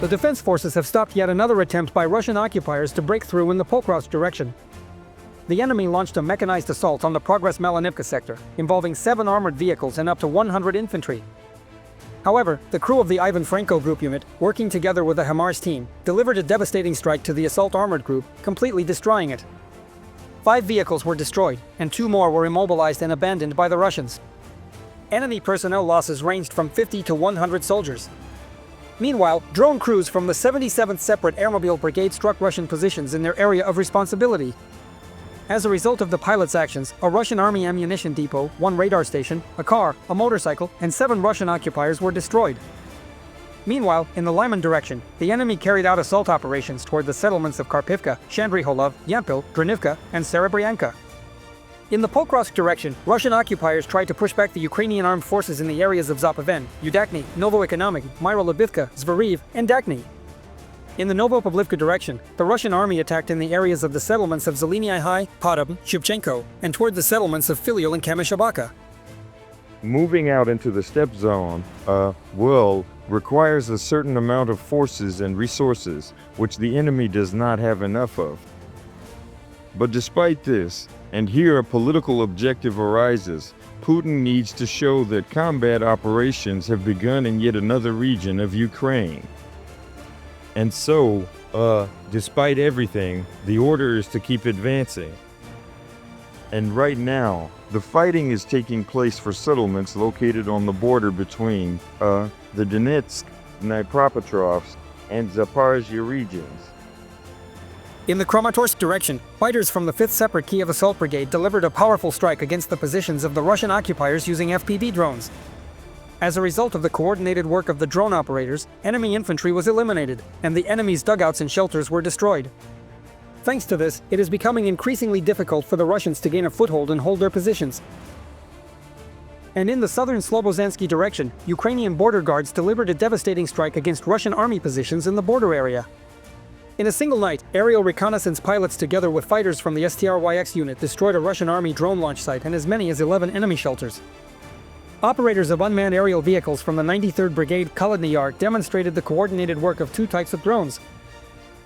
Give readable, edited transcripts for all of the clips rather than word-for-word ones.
the defense forces have stopped yet another attempt by Russian occupiers to break through in the Pokrovsk direction. The enemy launched a mechanized assault on the Progress-Malinivka sector, involving 7 armored vehicles and up to 100 infantry. However, the crew of the Ivan Franko group unit, working together with the HIMARS team, delivered a devastating strike to the assault armored group, completely destroying it. 5 vehicles were destroyed, and 2 more were immobilized and abandoned by the Russians. Enemy personnel losses ranged from 50 to 100 soldiers. Meanwhile, drone crews from the 77th Separate Airmobile Brigade struck Russian positions in their area of responsibility. As a result of the pilots' actions, a Russian army ammunition depot, 1 radar station, a car, a motorcycle, and 7 Russian occupiers were destroyed. Meanwhile, in the Lyman direction, the enemy carried out assault operations toward the settlements of Karpivka, Shandryholov, Yampil, Dranivka, and Serebryanka. In the Pokrovsk direction, Russian occupiers tried to push back the Ukrainian Armed Forces in the areas of Zapoven, Udakny, Novoekonomik, Myrolobivka, Zvariv, and Dakny. In the Novopoplivka direction, the Russian army attacked in the areas of the settlements of Zeleny High, Podobn, Shevchenko, and toward the settlements of Filial and Kamyshabaka. Moving out into the steppe zone, requires a certain amount of forces and resources, which the enemy does not have enough of. But despite this, and here a political objective arises, Putin needs to show that combat operations have begun in yet another region of Ukraine. And so, despite everything, the order is to keep advancing. And right now, the fighting is taking place for settlements located on the border between the Donetsk, Dnipropetrovsk, and Zaporizhzhia regions. In the Kramatorsk direction, fighters from the 5th Separate Kiev Assault Brigade delivered a powerful strike against the positions of the Russian occupiers using FPV drones. As a result of the coordinated work of the drone operators, enemy infantry was eliminated, and the enemy's dugouts and shelters were destroyed. Thanks to this, it is becoming increasingly difficult for the Russians to gain a foothold and hold their positions. And in the southern Slobozansky direction, Ukrainian border guards delivered a devastating strike against Russian army positions in the border area. In a single night, aerial reconnaissance pilots together with fighters from the STRYX unit destroyed a Russian army drone launch site and as many as 11 enemy shelters. Operators of unmanned aerial vehicles from the 93rd Brigade Kolodny Yar demonstrated the coordinated work of 2 types of drones.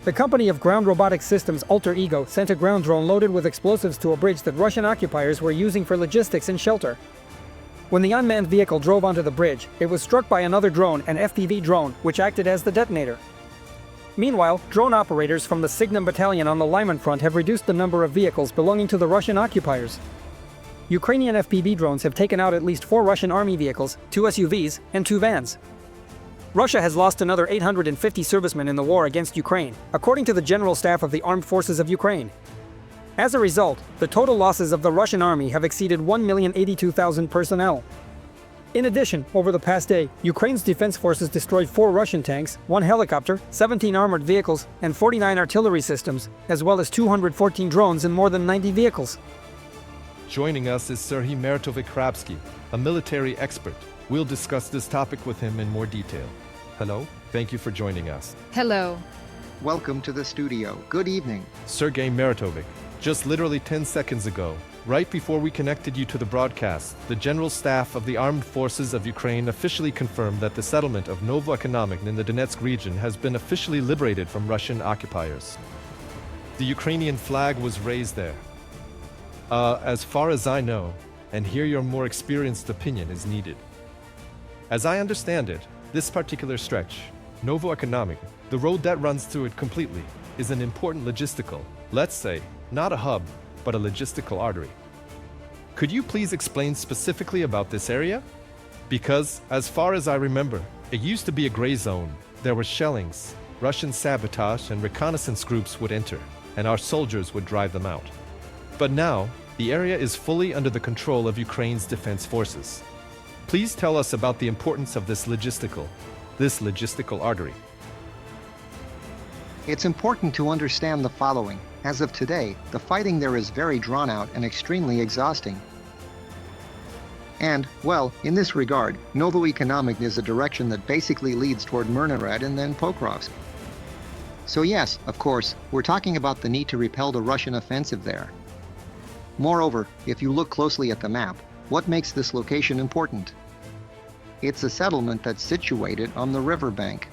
The company of ground robotic systems Alter Ego sent a ground drone loaded with explosives to a bridge that Russian occupiers were using for logistics and shelter. When the unmanned vehicle drove onto the bridge, it was struck by another drone, an FPV drone, which acted as the detonator. Meanwhile, drone operators from the Signum Battalion on the Lyman front have reduced the number of vehicles belonging to the Russian occupiers. Ukrainian FPV drones have taken out at least 4 Russian army vehicles, 2 SUVs, and 2 vans. Russia has lost another 850 servicemen in the war against Ukraine, according to the General Staff of the Armed Forces of Ukraine. As a result, the total losses of the Russian army have exceeded 1,082,000 personnel. In addition, over the past day, Ukraine's defense forces destroyed 4 Russian tanks, 1 helicopter, 17 armored vehicles, and 49 artillery systems, as well as 214 drones and more than 90 vehicles. Joining us is Serhiy Mertovik-Krabsky, a military expert. We'll discuss this topic with him in more detail. Hello, thank you for joining us. Hello. Welcome to the studio. Good evening. Sergei Meritovik, just literally 10 seconds ago, right before we connected you to the broadcast, the General Staff of the Armed Forces of Ukraine officially confirmed that the settlement of Novoekonomik in the Donetsk region has been officially liberated from Russian occupiers. The Ukrainian flag was raised there. As far as I know, and here your more experienced opinion is needed. As I understand it, this particular stretch, Novoekonomik, the road that runs through it completely, is an important logistical, let's say, not a hub, but a logistical artery. Could you please explain specifically about this area? Because, as far as I remember, it used to be a gray zone. There were shellings, Russian sabotage and reconnaissance groups would enter, and our soldiers would drive them out. But now, the area is fully under the control of Ukraine's defense forces. Please tell us about the importance of this logistical artery. It's important to understand the following. As of today, the fighting there is very drawn out and extremely exhausting. And, well, in this regard, Novoekonomik is a direction that basically leads toward Myrnorod and then Pokrovsk. So yes, of course, we're talking about the need to repel the Russian offensive there. Moreover, if you look closely at the map, what makes this location important? It's a settlement that's situated on the riverbank.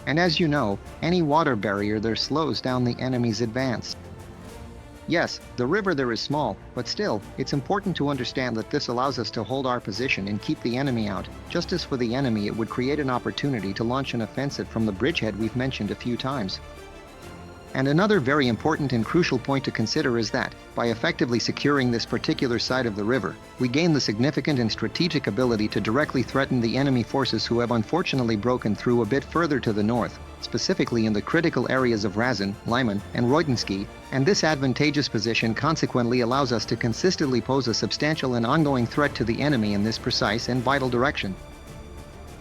And as you know, any water barrier there slows down the enemy's advance. Yes, the river there is small, but still, it's important to understand that this allows us to hold our position and keep the enemy out. Just as for the enemy, it would create an opportunity to launch an offensive from the bridgehead we've mentioned a few times. And another very important and crucial point to consider is that, by effectively securing this particular side of the river, we gain the significant and strategic ability to directly threaten the enemy forces who have unfortunately broken through a bit further to the north, specifically in the critical areas of Razin, Lyman, and Roytensky, and this advantageous position consequently allows us to consistently pose a substantial and ongoing threat to the enemy in this precise and vital direction.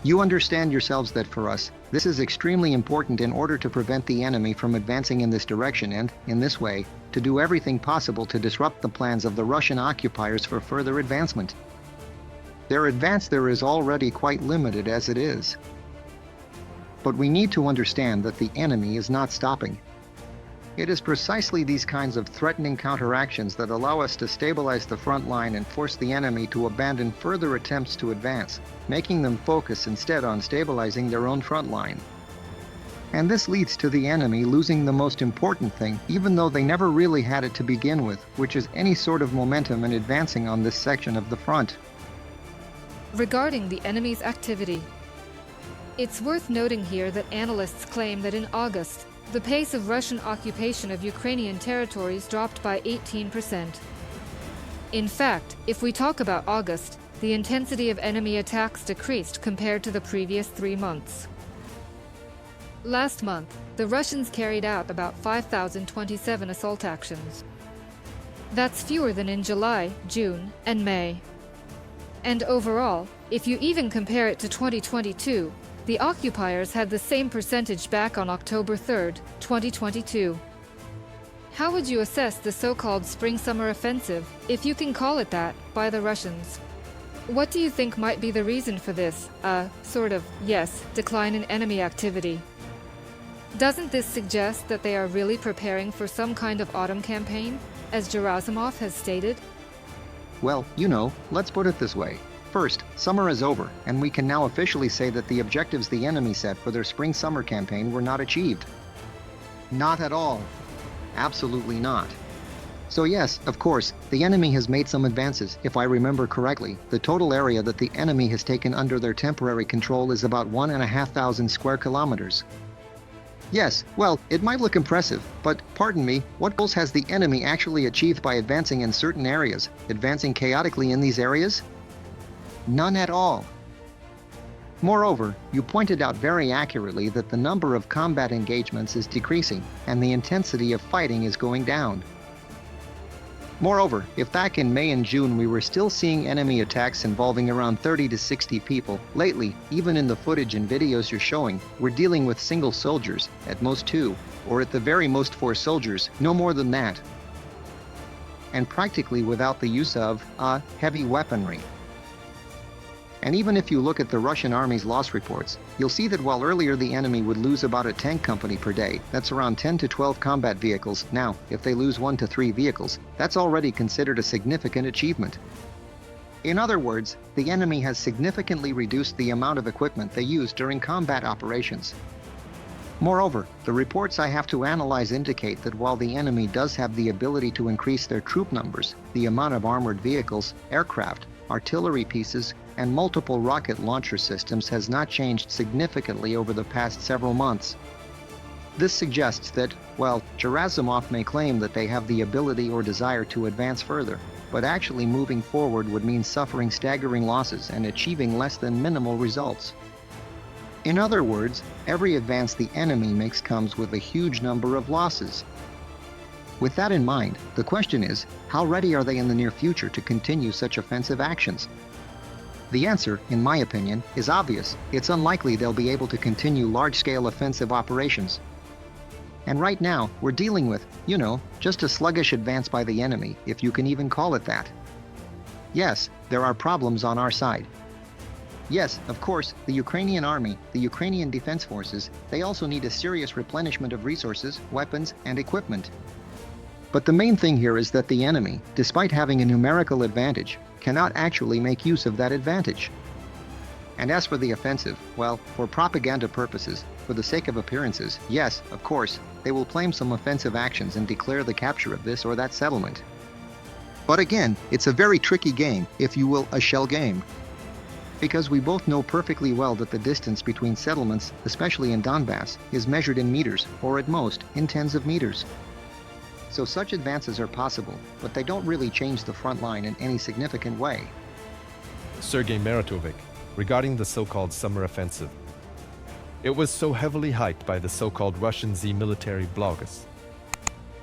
You understand yourselves that for us, this is extremely important in order to prevent the enemy from advancing in this direction and, in this way, to do everything possible to disrupt the plans of the Russian occupiers for further advancement. Their advance there is already quite limited as it is. But we need to understand that the enemy is not stopping. It is precisely these kinds of threatening counteractions that allow us to stabilize the front line and force the enemy to abandon further attempts to advance, making them focus instead on stabilizing their own front line. And this leads to the enemy losing the most important thing, even though they never really had it to begin with, which is any sort of momentum in advancing on this section of the front. Regarding the enemy's activity, it's worth noting here that analysts claim that in August, the pace of Russian occupation of Ukrainian territories dropped by 18%. In fact, if we talk about August, the intensity of enemy attacks decreased compared to the previous 3 months. Last month, the Russians carried out about 5,027 assault actions. That's fewer than in July, June, and May. And overall, if you even compare it to 2022, the occupiers had the same percentage back on October 3, 2022. How would you assess the so-called spring-summer offensive, if you can call it that, by the Russians? What do you think might be the reason for this, decline in enemy activity? Doesn't this suggest that they are really preparing for some kind of autumn campaign, as Gerasimov has stated? Well, let's put it this way. First, summer is over, and we can now officially say that the objectives the enemy set for their spring-summer campaign were not achieved. Not at all. Absolutely not. So yes, of course, the enemy has made some advances. If I remember correctly, the total area that the enemy has taken under their temporary control is about 1,500 square kilometers. Yes, well, it might look impressive, but pardon me, what goals has the enemy actually achieved by advancing in certain areas, advancing chaotically in these areas? None at all. Moreover, you pointed out very accurately that the number of combat engagements is decreasing, and the intensity of fighting is going down. Moreover, if back in May and June we were still seeing enemy attacks involving around 30 to 60 people, lately, even in the footage and videos you're showing, we're dealing with single soldiers, at most 2, or at the very most 4 soldiers, no more than that. And practically without the use of, heavy weaponry. And even if you look at the Russian army's loss reports, you'll see that while earlier the enemy would lose about a tank company per day, that's around 10 to 12 combat vehicles. Now, if they lose 1 to 3 vehicles, that's already considered a significant achievement. In other words, the enemy has significantly reduced the amount of equipment they use during combat operations. Moreover, the reports I have to analyze indicate that while the enemy does have the ability to increase their troop numbers, the amount of armored vehicles, aircraft, artillery pieces, and multiple rocket launcher systems has not changed significantly over the past several months. This suggests that, while Gerasimov may claim that they have the ability or desire to advance further, but actually moving forward would mean suffering staggering losses and achieving less than minimal results. In other words, every advance the enemy makes comes with a huge number of losses. With that in mind, the question is, how ready are they in the near future to continue such offensive actions? The answer, in my opinion, is obvious. It's unlikely they'll be able to continue large-scale offensive operations. And right now, we're dealing with, just a sluggish advance by the enemy, if you can even call it that. Yes, there are problems on our side. Yes, of course, the Ukrainian army, the Ukrainian defense forces, they also need a serious replenishment of resources, weapons, and equipment. But the main thing here is that the enemy, despite having a numerical advantage, cannot actually make use of that advantage. And as for the offensive, well, for propaganda purposes, for the sake of appearances, yes, of course, they will claim some offensive actions and declare the capture of this or that settlement. But again, it's a very tricky game, if you will, a shell game. Because we both know perfectly well that the distance between settlements, especially in Donbas, is measured in meters, or at most, in tens of meters. So such advances are possible, but they don't really change the front line in any significant way. Sergei Maritovic, regarding the so-called summer offensive. It was so heavily hyped by the so-called Russian Z military bloggers.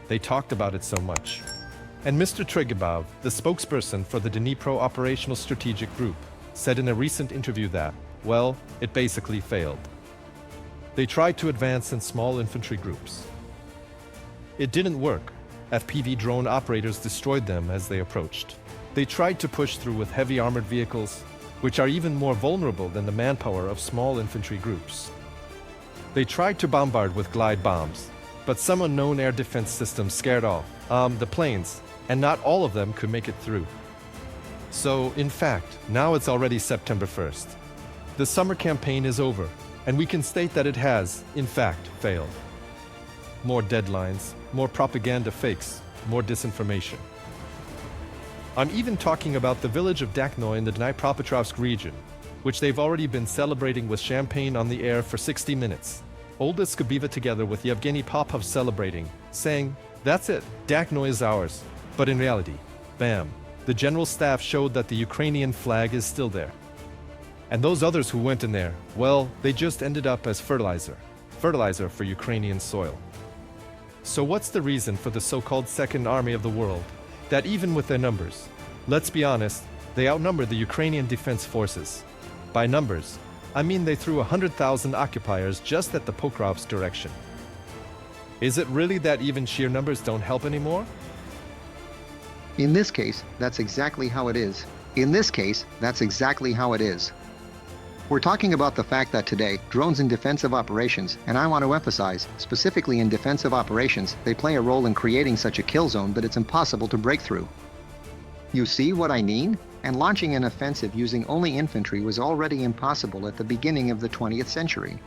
They talked about it so much. And Mr. Trigabov, the spokesperson for the Dnipro Operational Strategic Group, said in a recent interview that, well, it basically failed. They tried to advance in small infantry groups. It didn't work. FPV drone operators destroyed them as they approached. They tried to push through with heavy armored vehicles, which are even more vulnerable than the manpower of small infantry groups. They tried to bombard with glide bombs, but some unknown air defense systems scared off the planes, and not all of them could make it through. So, in fact, now it's already September 1st. The summer campaign is over, and we can state that it has, in fact, failed. More deadlines, more propaganda fakes, more disinformation. I'm even talking about the village of Dakno in the Dnipropetrovsk region, which they've already been celebrating with champagne on the air for 60 minutes. Olga Skabiva together with Yevgeny Popov celebrating, saying, "That's it, Dakno is ours." But in reality, bam, the general staff showed that the Ukrainian flag is still there. And those others who went in there, well, they just ended up as fertilizer for Ukrainian soil. So what's the reason for the so-called Second Army of the world, that even with their numbers, let's be honest, they outnumber the Ukrainian Defense Forces? By numbers, I mean they threw 100,000 occupiers just at the Pokrovsk direction. Is it really that even sheer numbers don't help anymore? In this case, that's exactly how it is. In this case, that's exactly how it is. We're talking about the fact that today, drones in defensive operations, and I want to emphasize, specifically in defensive operations, they play a role in creating such a kill zone that it's impossible to break through. You see what I mean? And launching an offensive using only infantry was already impossible at the beginning of the 20th century.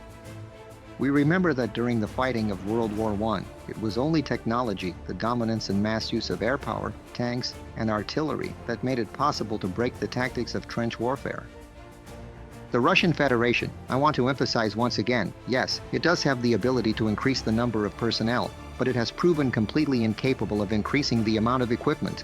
We remember that during the fighting of World War I, it was only technology, the dominance and mass use of air power, tanks, and artillery that made it possible to break the tactics of trench warfare. The Russian Federation, I want to emphasize once again, yes, it does have the ability to increase the number of personnel, but it has proven completely incapable of increasing the amount of equipment.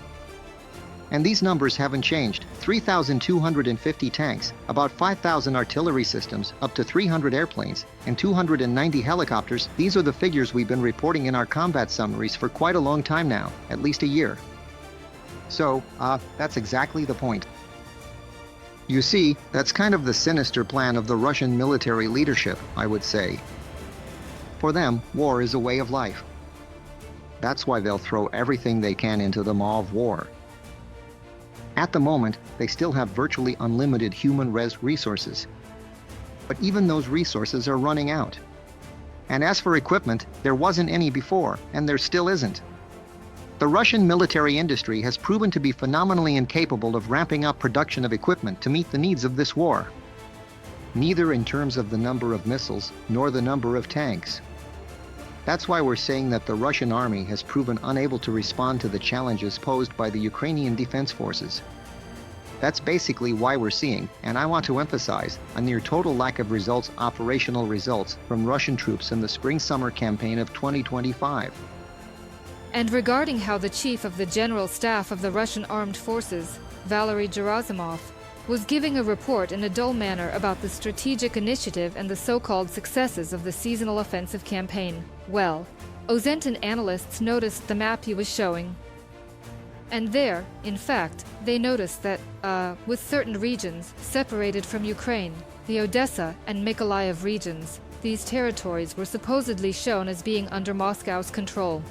And these numbers haven't changed. 3,250 tanks, about 5,000 artillery systems, up to 300 airplanes, and 290 helicopters. These are the figures we've been reporting in our combat summaries for quite a long time now, at least a year. So, that's exactly the point. You see, that's kind of the sinister plan of the Russian military leadership, I would say. For them, war is a way of life. That's why they'll throw everything they can into the maw of war. At the moment, they still have virtually unlimited human resources. But even those resources are running out. And as for equipment, there wasn't any before, and there still isn't. The Russian military industry has proven to be phenomenally incapable of ramping up production of equipment to meet the needs of this war. Neither in terms of the number of missiles, nor the number of tanks. That's why we're saying that the Russian army has proven unable to respond to the challenges posed by the Ukrainian Defense Forces. That's basically why we're seeing, and I want to emphasize, a near total lack of operational results from Russian troops in the spring-summer campaign of 2025. And regarding how the chief of the General Staff of the Russian Armed Forces, Valery Gerasimov, was giving a report in a dull manner about the strategic initiative and the so-called successes of the seasonal offensive campaign. Well, Ozentan analysts noticed the map he was showing. And there, in fact, they noticed that, with certain regions separated from Ukraine, the Odessa and Mykolaiv regions, these territories were supposedly shown as being under Moscow's control.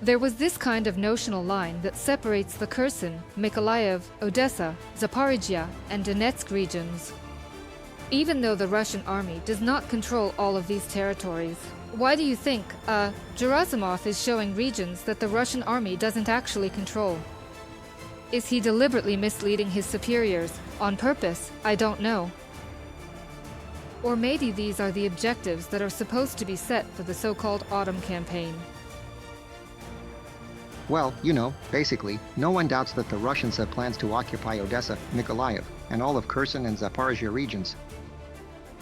There was this kind of notional line that separates the Kherson, Mykolaiv, Odessa, Zaporizhia, and Donetsk regions. Even though the Russian army does not control all of these territories, why do you think, Gerasimov is showing regions that the Russian army doesn't actually control? Is he deliberately misleading his superiors? On purpose? I don't know. Or maybe these are the objectives that are supposed to be set for the so-called autumn campaign. Well, basically, no one doubts that the Russians have plans to occupy Odessa, Mykolaiv, and all of Kherson and Zaporizhia regions.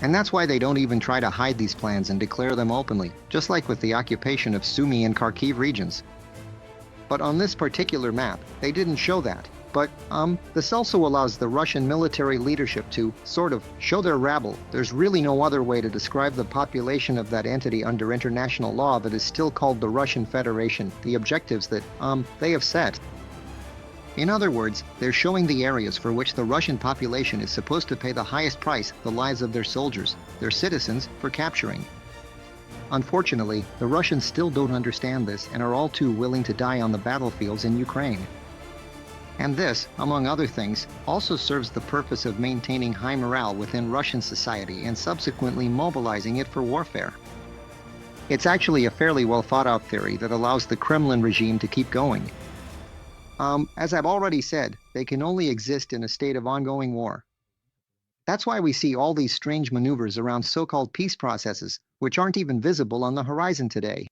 And that's why they don't even try to hide these plans and declare them openly, just like with the occupation of Sumy and Kharkiv regions. But on this particular map, they didn't show that. But, this also allows the Russian military leadership to, sort of, show their rabble. There's really no other way to describe the population of that entity under international law that is still called the Russian Federation, the objectives that, they have set. In other words, they're showing the areas for which the Russian population is supposed to pay the highest price, the lives of their soldiers, their citizens, for capturing. Unfortunately, the Russians still don't understand this and are all too willing to die on the battlefields in Ukraine. And this, among other things, also serves the purpose of maintaining high morale within Russian society and subsequently mobilizing it for warfare. It's actually a fairly well thought out theory that allows the Kremlin regime to keep going. As I've already said, they can only exist in a state of ongoing war. That's why we see all these strange maneuvers around so-called peace processes, which aren't even visible on the horizon today.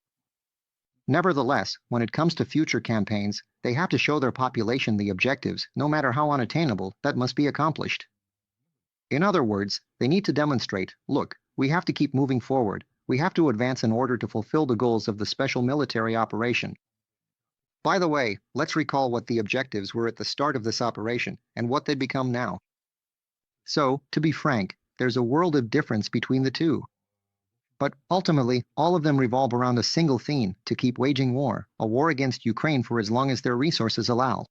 Nevertheless, when it comes to future campaigns, they have to show their population the objectives, no matter how unattainable, that must be accomplished. In other words, they need to demonstrate, look, we have to keep moving forward, we have to advance in order to fulfill the goals of the special military operation. By the way, let's recall what the objectives were at the start of this operation, and what they become now. So, to be frank, there's a world of difference between the two. But ultimately, all of them revolve around a single theme: to keep waging war, a war against Ukraine for as long as their resources allow.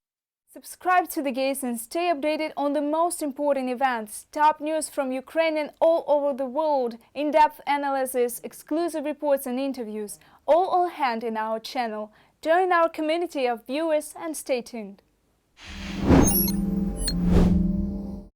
Subscribe to The Gaze and stay updated on the most important events, top news from Ukraine and all over the world, in-depth analysis, exclusive reports and interviews, all on hand in our channel. Join our community of viewers and stay tuned.